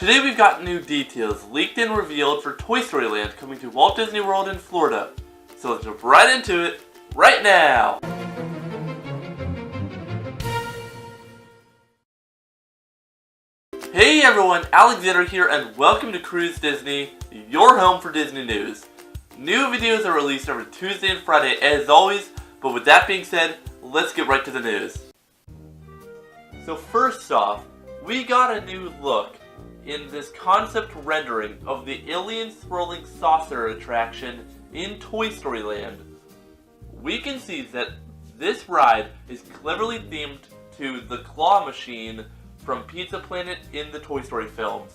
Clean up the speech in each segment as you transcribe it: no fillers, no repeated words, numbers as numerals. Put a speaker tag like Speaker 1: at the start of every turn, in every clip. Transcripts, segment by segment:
Speaker 1: Today we've got new details leaked and revealed for Toy Story Land coming to Walt Disney World in Florida. So let's jump right into it, right now! Hey everyone, Alexander here and welcome to Cruise Disney, your home for Disney news. New videos are released every Tuesday and Friday as always, but with that being said, let's get right to the news. So first off, we got a new look in this concept rendering of the Illeyan swirling saucer attraction in Toy Story Land. We can see that this ride is cleverly themed to the claw machine from Pizza Planet in the Toy Story films.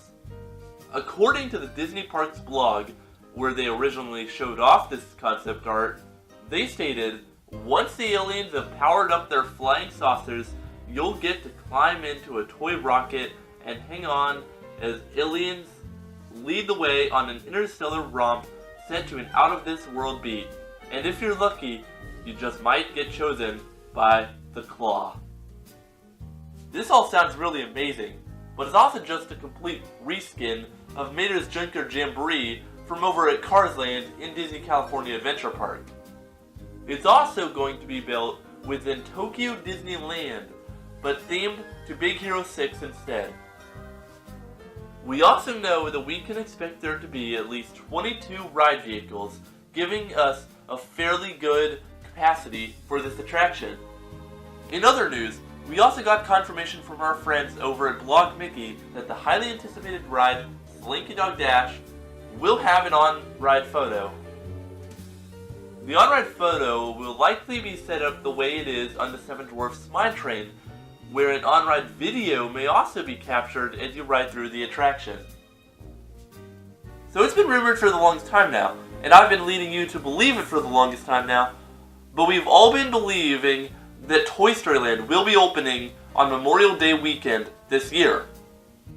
Speaker 1: According to the Disney Parks blog, where they originally showed off this concept art, they stated, once the Illeyans have powered up their flying saucers, you'll get to climb into a toy rocket and hang on as Illeyans lead the way on an interstellar romp set to an out-of-this-world beat. And if you're lucky, you just might get chosen by the Claw. This all sounds really amazing, but it's also just a complete reskin of Mater's Junker Jamboree from over at Cars Land in Disney California Adventure Park. It's also going to be built within Tokyo Disneyland, but themed to Big Hero 6 instead. We also know that we can expect there to be at least 22 ride vehicles, giving us a fairly good capacity for this attraction. In other news, we also got confirmation from our friends over at Blog Mickey that the highly anticipated ride Slinky Dog Dash will have an on-ride photo. The on-ride photo will likely be set up the way it is on the Seven Dwarfs Mine Train, where an on-ride video may also be captured as you ride through the attraction. So it's been rumored for the longest time now, and I've been leading you to believe it for the longest time now, but we've all been believing that Toy Story Land will be opening on Memorial Day weekend this year,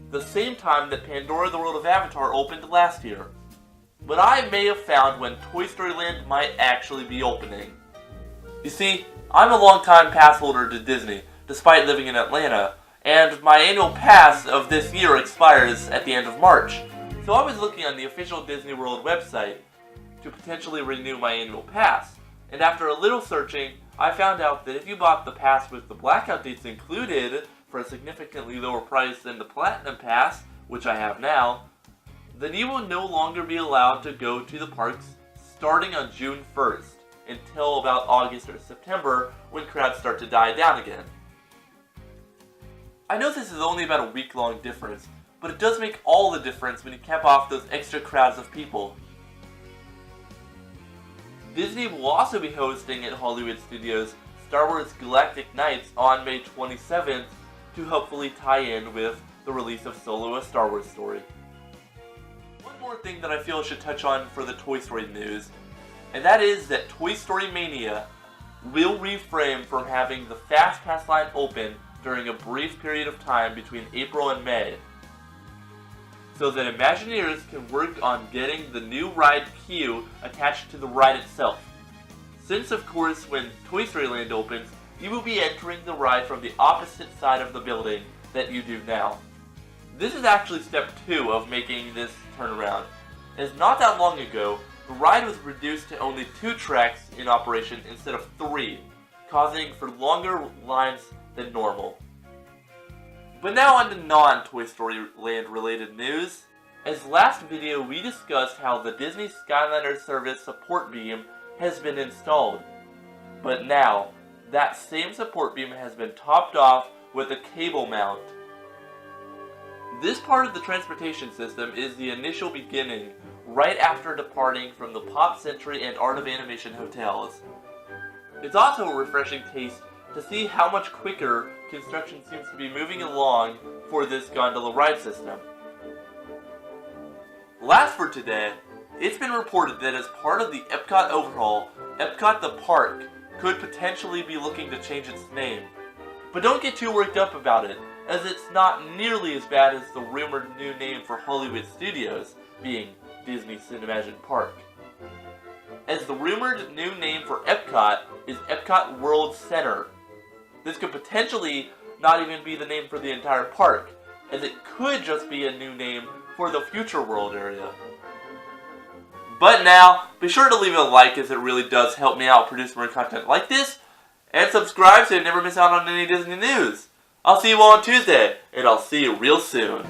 Speaker 1: the same time that Pandora the World of Avatar opened last year. But I may have found when Toy Story Land might actually be opening. You see, I'm a long-time pass holder to Disney, despite living in Atlanta, and my annual pass of this year expires at the end of March. So I was looking on the official Disney World website to potentially renew my annual pass, and after a little searching, I found out that if you bought the pass with the blackout dates included for a significantly lower price than the Platinum Pass, which I have now, then you will no longer be allowed to go to the parks starting on June 1st until about August or September when crowds start to die down again. I know this is only about a week-long difference, but it does make all the difference when you cap off those extra crowds of people. Disney will also be hosting at Hollywood Studios Star Wars Galactic Nights on May 27th to hopefully tie in with the release of Solo: A Star Wars Story. One more thing that I feel I should touch on for the Toy Story news, and that is that Toy Story Mania will reframe from having the Fast Pass line open during a brief period of time between April and May, so that Imagineers can work on getting the new ride queue attached to the ride itself. Since of course when Toy Story Land opens, you will be entering the ride from the opposite side of the building that you do now. This is actually step 2 of making this turnaround, as not that long ago, the ride was reduced to only 2 tracks in operation instead of 3, causing for longer lines than normal. But now on to non-Toy Story Land related news. As last video we discussed how the Disney Skyliner Service support beam has been installed. But now, that same support beam has been topped off with a cable mount. This part of the transportation system is the initial beginning, right after departing from the Pop Century and Art of Animation hotels. It's also a refreshing taste to see how much quicker construction seems to be moving along for this gondola ride system. Last for today, it's been reported that as part of the Epcot overhaul, Epcot the Park could potentially be looking to change its name. But don't get too worked up about it, as it's not nearly as bad as the rumored new name for Hollywood Studios, being Disney Cinemagine Park. As the rumored new name for Epcot is Epcot World Center. This could potentially not even be the name for the entire park, as it could just be a new name for the Future World area. But now, be sure to leave a like as it really does help me out produce more content like this, and subscribe so you never miss out on any Disney news. I'll see you all on Tuesday, and I'll see you real soon.